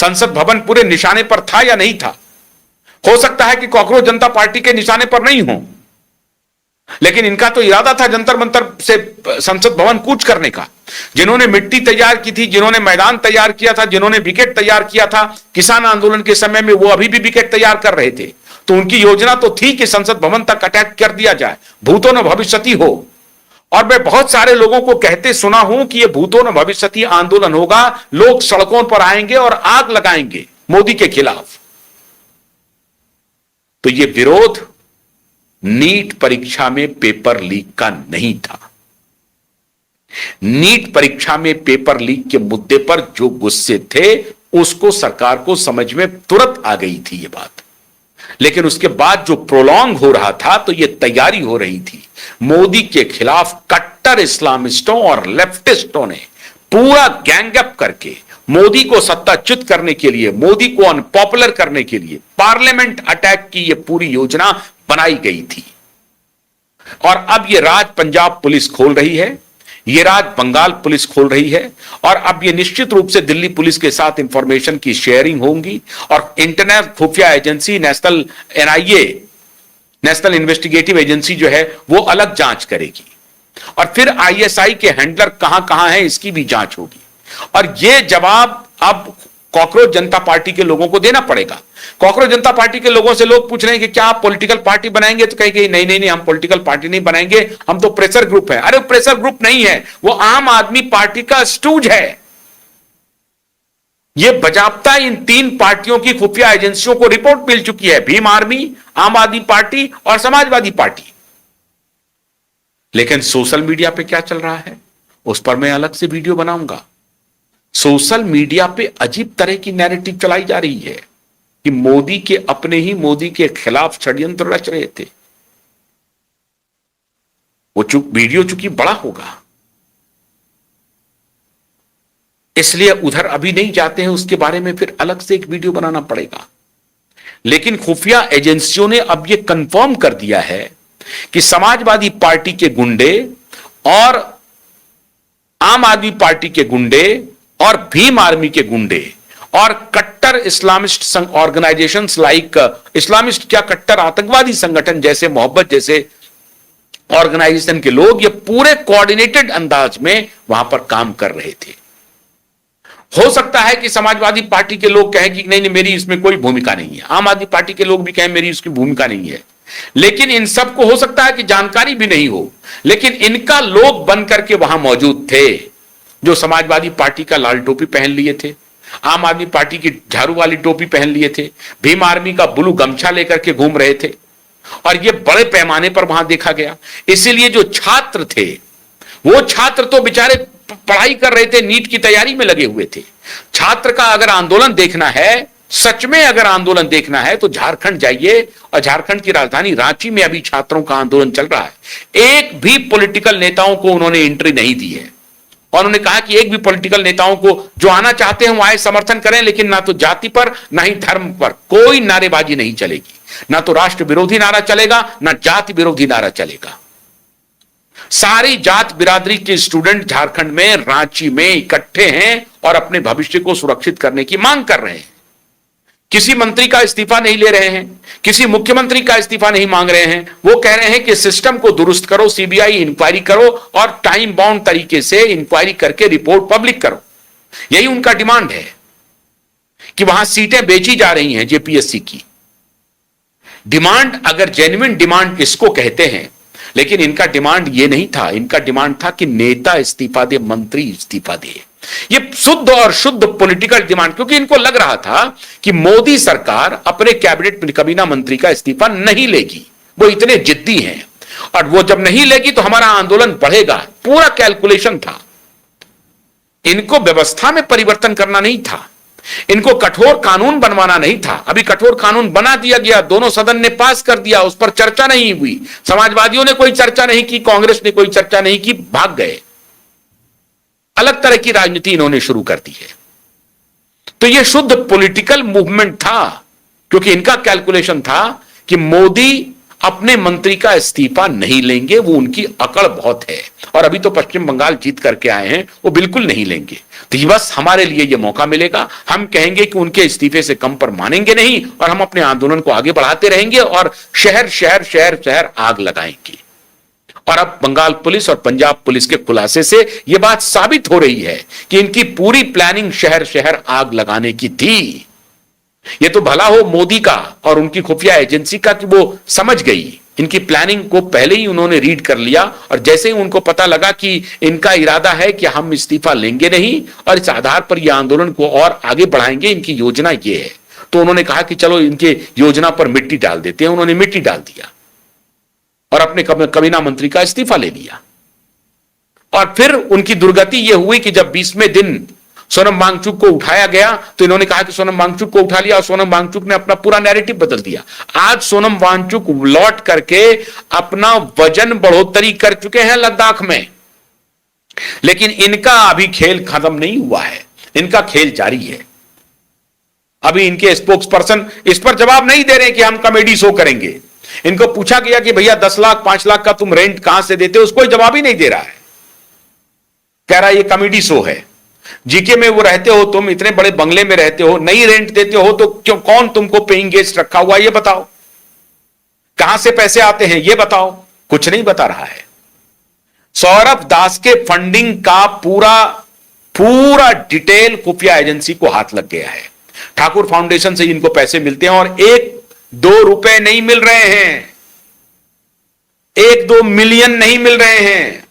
संसद भवन पूरे निशाने पर था या नहीं था? हो सकता है कि कॉकरोच जनता पार्टी के निशाने पर नहीं हो, लेकिन इनका तो इरादा था जंतर मंतर से संसद भवन कूच करने का। जिन्होंने मिट्टी तैयार की थी, जिन्होंने मैदान तैयार किया था, जिन्होंने विकेट तैयार किया था किसान आंदोलन के समय में, वो अभी भी विकेट तैयार कर रहे थे। तो उनकी योजना तो थी कि संसद भवन तक अटैक कर दिया जाए, भूतो न भविष्यति हो। और मैं बहुत सारे लोगों को कहते सुना हूं कि यह भूतो न भविष्यति आंदोलन होगा, लोग सड़कों पर आएंगे और आग लगाएंगे मोदी के खिलाफ। तो यह विरोध नीट परीक्षा में पेपर लीक का नहीं था। नीट परीक्षा में पेपर लीक के मुद्दे पर जो गुस्से थे उसको सरकार को समझ में तुरंत आ गई थी ये बात, लेकिन उसके बाद जो प्रोलॉन्ग हो रहा था तो यह तैयारी हो रही थी। मोदी के खिलाफ कट्टर इस्लामिस्टों और लेफ्टिस्टों ने पूरा गैंगअप करके मोदी को सत्ताच्युत करने के लिए, मोदी को अनपॉपुलर करने के लिए पार्लियामेंट अटैक की यह पूरी योजना बनाई गई थी। और अब यह राज पंजाब पुलिस खोल रही है, यह राज बंगाल पुलिस खोल रही है, और अब यह निश्चित रूप से दिल्ली पुलिस के साथ इंफॉर्मेशन की शेयरिंग होगी और इंटरनेशनल खुफिया agency national NIA, national investigative agency जो है वो अलग जांच करेगी, और फिर आईएसआई के हैंडलर कहां कहां हैं इसकी भी जांच होगी। और यह जवाब अब कॉकरोच जनता पार्टी के लोगों को देना पड़ेगा। कॉकरोच जनता पार्टी के लोगों से लोग पूछ रहे हैं कि क्या आप पॉलिटिकल पार्टी बनाएंगे, तो कहेंगे नहीं नहीं नहीं, हम पॉलिटिकल पार्टी नहीं बनाएंगे, हम तो प्रेशर ग्रुप है। अरे प्रेशर ग्रुप नहीं है, वो आम आदमी पार्टी का स्टूज है। यह बजाबता इन तीन पार्टियों की खुफिया एजेंसियों को रिपोर्ट मिल चुकी है, भीम आर्मी, आम आदमी पार्टी और समाजवादी पार्टी। लेकिन सोशल मीडिया पे क्या चल रहा है उस पर मैं अलग से वीडियो बनाऊंगा। सोशल मीडिया पे अजीब तरह की नैरेटिव चलाई जा रही है कि मोदी के अपने ही मोदी के खिलाफ षड्यंत्र रच रहे थे। वो वीडियो चूंकि बड़ा होगा इसलिए उधर अभी नहीं जाते हैं, उसके बारे में फिर अलग से एक वीडियो बनाना पड़ेगा। लेकिन खुफिया एजेंसियों ने अब यह कंफर्म कर दिया है कि समाजवादी पार्टी के गुंडे और आम आदमी पार्टी के गुंडे और भीम आर्मी के गुंडे और कट्टर इस्लामिस्ट ऑर्गेनाइजेशंस लाइक इस्लामिस्ट क्या कट्टर आतंकवादी संगठन जैसे मोहब्बत जैसे ऑर्गेनाइजेशन के लोग ये पूरे कोऑर्डिनेटेड अंदाज में वहां पर काम कर रहे थे। हो सकता है कि समाजवादी पार्टी के लोग कहें कि नहीं नहीं मेरी इसमें कोई भूमिका नहीं है, आम आदमी पार्टी के लोग भी कहें मेरी इसकी भूमिका नहीं है, लेकिन इन सबको हो सकता है कि जानकारी भी नहीं हो, लेकिन इनका लोग बन करके वहां मौजूद थे। जो समाजवादी पार्टी का लाल टोपी पहन लिए थे, आम आदमी पार्टी की झाड़ू वाली टोपी पहन लिए थे, भीम आर्मी का ब्लू गमछा लेकर के घूम रहे थे, और यह बड़े पैमाने पर वहां देखा गया। इसीलिए जो छात्र थे वो छात्र तो बेचारे पढ़ाई कर रहे थे, नीट की तैयारी में लगे हुए थे। छात्र का अगर आंदोलन देखना है, सच में अगर आंदोलन देखना है तो झारखंड जाइए, और झारखंड की राजधानी रांची में अभी छात्रों का आंदोलन चल रहा है। एक भी पॉलिटिकल नेताओं को उन्होंने एंट्री नहीं दी है, और उन्होंने कहा कि एक भी पॉलिटिकल नेताओं को जो आना चाहते हैं वो आए, समर्थन करें, लेकिन ना तो जाति पर ना ही धर्म पर कोई नारेबाजी नहीं चलेगी, ना तो राष्ट्र विरोधी नारा चलेगा ना जाति विरोधी नारा चलेगा। सारी जात बिरादरी के स्टूडेंट झारखंड में रांची में इकट्ठे हैं और अपने भविष्य को सुरक्षित करने की मांग कर रहे हैं। किसी मंत्री का इस्तीफा नहीं ले रहे हैं, किसी मुख्यमंत्री का इस्तीफा नहीं मांग रहे हैं। वो कह रहे हैं कि सिस्टम को दुरुस्त करो, सीबीआई इंक्वायरी करो और टाइम बाउंड तरीके से इंक्वायरी करके रिपोर्ट पब्लिक करो। यही उनका डिमांड है कि वहां सीटें बेची जा रही हैं जेपीएससी की। डिमांड अगर जेन्युइन डिमांड इसको कहते हैं, लेकिन इनका डिमांड ये नहीं था। इनका डिमांड था कि नेता इस्तीफा दे, मंत्री इस्तीफा दे। ये शुद्ध और शुद्ध पॉलिटिकल डिमांड, क्योंकि इनको लग रहा था कि मोदी सरकार अपने कैबिनेट में कबीना मंत्री का इस्तीफा नहीं लेगी। वो इतने जिद्दी हैं, और वो जब नहीं लेगी तो हमारा आंदोलन बढ़ेगा। पूरा कैलकुलेशन था। इनको व्यवस्था में परिवर्तन करना नहीं था, इनको कठोर कानून बनवाना नहीं था। अभी कठोर कानून बना दिया गया, दोनों सदन ने पास कर दिया, उस पर चर्चा नहीं हुई। समाजवादियों ने कोई चर्चा नहीं की, कांग्रेस ने कोई चर्चा नहीं की, भाग गए। अलग तरह की राजनीति इन्होंने शुरू कर दी है। तो यह शुद्ध पॉलिटिकल मूवमेंट था, क्योंकि इनका कैलकुलेशन था कि मोदी अपने मंत्री का इस्तीफा नहीं लेंगे, वो उनकी अकड़ बहुत है। और अभी तो पश्चिम बंगाल जीत करके आए हैं, वो बिल्कुल नहीं लेंगे। तो ये बस हमारे लिए ये मौका मिलेगा, हम कहेंगे कि उनके इस्तीफे से कम पर मानेंगे नहीं, और हम अपने आंदोलन को आगे बढ़ाते रहेंगे और शहर शहर शहर शहर आग लगाएंगे। और अब बंगाल पुलिस और पंजाब पुलिस के खुलासे से यह बात साबित हो रही है कि इनकी पूरी प्लानिंग शहर शहर आग लगाने की थी। यह तो भला हो मोदी का और उनकी खुफिया एजेंसी का कि वो समझ गई इनकी प्लानिंग को, पहले ही उन्होंने रीड कर लिया, और जैसे ही उनको पता लगा कि इनका इरादा है कि हम इस्तीफा लेंगे नहीं और इस आधार पर यह आंदोलन को और आगे बढ़ाएंगे, इनकी योजना ये है, तो उन्होंने कहा कि चलो इनके योजना पर मिट्टी डाल देते हैं। उन्होंने मिट्टी डाल दिया और अपने कमीना मंत्री का इस्तीफा ले लिया। और फिर उनकी दुर्गति यह हुई कि जब 20वें दिन सोनम वांगचुक को उठाया गया तो इन्होंने कहा कि सोनम वांगचुक को उठा लिया, और सोनम वांगचुक ने अपना पूरा नैरेटिव बदल दिया। आज सोनम वांगचुक लौट करके अपना वजन बढ़ोतरी कर चुके हैं लद्दाख में, लेकिन इनका अभी खेल खत्म नहीं हुआ है, इनका खेल जारी है। अभी इनके स्पोक्स पर्सन इस पर जवाब नहीं दे रहे कि हम कॉमेडी शो करेंगे। इनको पूछा गया कि भैया 10 लाख 5 लाख का तुम रेंट कहां से देते हो, उसको जवाब ही नहीं दे रहा है। कह रहा है ये कॉमेडी शो है। जीके में वो रहते हो, तुम इतने बड़े बंगले में रहते हो, नहीं रेंट देते हो तो क्यों, कौन तुमको पेइंग गेस्ट रखा हुआ ये बताओ, कहां से पैसे आते हैं ये बताओ, कुछ नहीं बता रहा है। सौरभ दास के फंडिंग का पूरा डिटेल खुफिया एजेंसी को हाथ लग गया है। ठाकुर फाउंडेशन से इनको पैसे मिलते हैं और 1-2 रुपए नहीं मिल रहे हैं, 1-2 मिलियन नहीं मिल रहे हैं,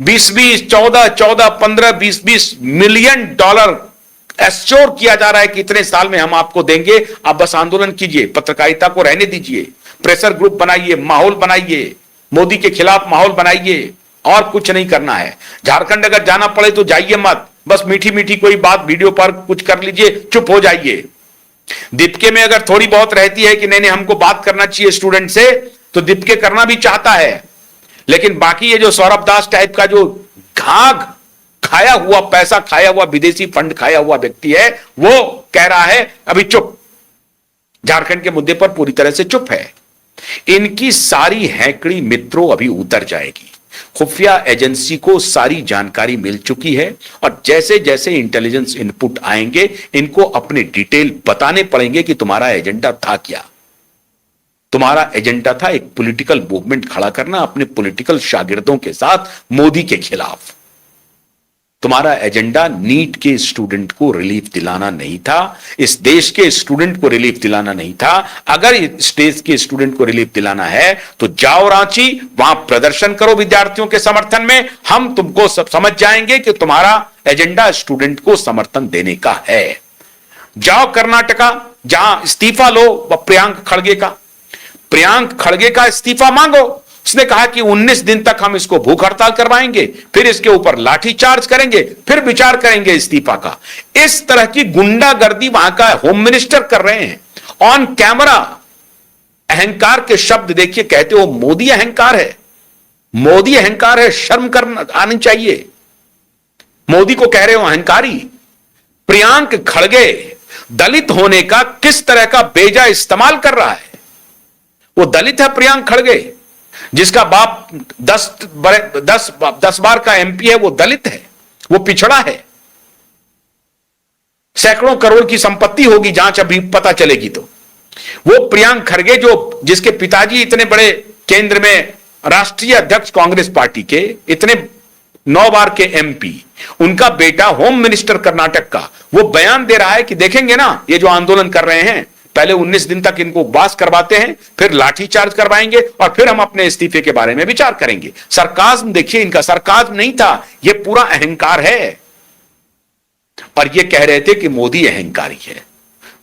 20-20, 14-14, 15-20 मिलियन डॉलर एश्योर किया जा रहा है कि इतने साल में हम आपको देंगे, आप बस आंदोलन कीजिए, पत्रकारिता को रहने दीजिए, प्रेशर ग्रुप बनाइए, माहौल बनाइए, मोदी के खिलाफ माहौल बनाइए, और कुछ नहीं करना है। झारखंड अगर जाना पड़े तो जाइए मत, बस मीठी मीठी कोई बात वीडियो पर कुछ कर लीजिए, चुप हो जाइए। दीपके में अगर थोड़ी बहुत रहती है कि नहीं नहीं हमको बात करना चाहिए स्टूडेंट से, तो दीपके करना भी चाहता है, लेकिन बाकी ये जो सौरभ दास टाइप का जो घाघ खाया हुआ, पैसा खाया हुआ, विदेशी फंड खाया हुआ व्यक्ति है, वो कह रहा है अभी चुप, झारखंड के मुद्दे पर पूरी तरह से चुप है। इनकी सारी हैकड़ी मित्रों अभी उतर जाएगी। खुफिया एजेंसी को सारी जानकारी मिल चुकी है, और जैसे जैसे इंटेलिजेंस इनपुट आएंगे इनको अपने डिटेल बताने पड़ेंगे कि तुम्हारा एजेंडा था क्या। तुम्हारा एजेंडा था एक पॉलिटिकल मूवमेंट खड़ा करना अपने पॉलिटिकल शागिर्दों के साथ मोदी के खिलाफ। तुम्हारा एजेंडा नीट के स्टूडेंट को रिलीफ दिलाना नहीं था, इस देश के स्टूडेंट को रिलीफ दिलाना नहीं था। अगर इस देश के स्टूडेंट को रिलीफ दिलाना है तो जाओ रांची, वहां प्रदर्शन करो विद्यार्थियों के समर्थन में, हम तुमको सब समझ जाएंगे कि तुम्हारा एजेंडा स्टूडेंट को समर्थन देने का है। जाओ कर्नाटका, जहां इस्तीफा लो प्रियांक खड़गे का इस्तीफा मांगो। उसने कहा कि 19 दिन तक हम इसको भूख हड़ताल करवाएंगे, फिर इसके ऊपर लाठी चार्ज करेंगे, फिर विचार करेंगे इस्तीफा का। इस तरह की गुंडागर्दी वहां का होम मिनिस्टर कर रहे हैं ऑन कैमरा। अहंकार के शब्द देखिए, कहते हो मोदी अहंकार है, मोदी अहंकार है, शर्म करना आनी चाहिए। मोदी को कह रहे हो अहंकारी। प्रियांक खड़गे दलित होने का किस तरह का बेजा इस्तेमाल कर रहा है। वो दलित है प्रियांक खड़गे, जिसका बाप 10 बार का एमपी है, वो दलित है, वो पिछड़ा है। सैकड़ों करोड़ की संपत्ति होगी, जांच अभी पता चलेगी तो। वो प्रियांक खड़गे जिसके पिताजी इतने बड़े केंद्र में राष्ट्रीय अध्यक्ष कांग्रेस पार्टी के, इतने 9 बार के एमपी, उनका बेटा होम मिनिस्टर कर्नाटक का, वो बयान दे रहा है कि देखेंगे ना ये जो आंदोलन कर रहे हैं, पहले 19 दिन तक इनको उपवास करवाते हैं, फिर लाठीचार्ज करवाएंगे, और फिर हम अपने इस्तीफे के बारे में विचार करेंगे। सरकाज्म देखिए, इनका सरकाज्म नहीं था, यह पूरा अहंकार है। और ये कह रहे थे कि मोदी अहंकारी है।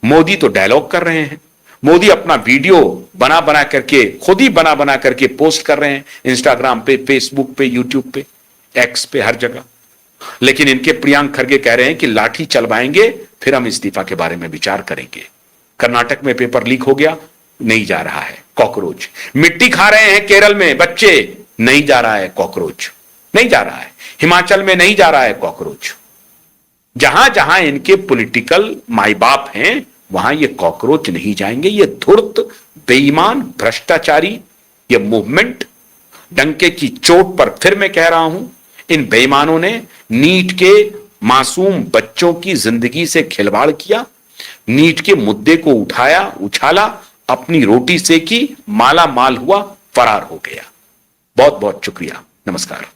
मोदी तो डायलॉग कर रहे हैं, मोदी अपना वीडियो बना बना करके, खुद ही बना बना करके पोस्ट कर रहे हैं इंस्टाग्राम पे, फेसबुक पे, यूट्यूब पे, एक्स पे, हर जगह। लेकिन इनके प्रियांक खड़गे कह रहे हैं कि लाठी चलवाएंगे, फिर हम इस्तीफा के बारे में विचार करेंगे। कर्नाटक में पेपर लीक हो गया, नहीं जा रहा है कॉकरोच। मिट्टी खा रहे हैं केरल में बच्चे, नहीं जा रहा है कॉकरोच, नहीं जा रहा है। हिमाचल में नहीं जा रहा है कॉकरोच। जहां जहां इनके पॉलिटिकल माई बाप हैं वहां ये कॉकरोच नहीं जाएंगे। ये धूर्त, बेईमान, भ्रष्टाचारी ये मूवमेंट, डंके की चोट पर फिर मैं कह रहा हूं, इन बेईमानों ने नीट के मासूम बच्चों की जिंदगी से खिलवाड़ किया, नीट के मुद्दे को उठाया, उछाला, अपनी रोटी सेकी, माला माल हुआ, फरार हो गया। बहुत बहुत शुक्रिया। नमस्कार।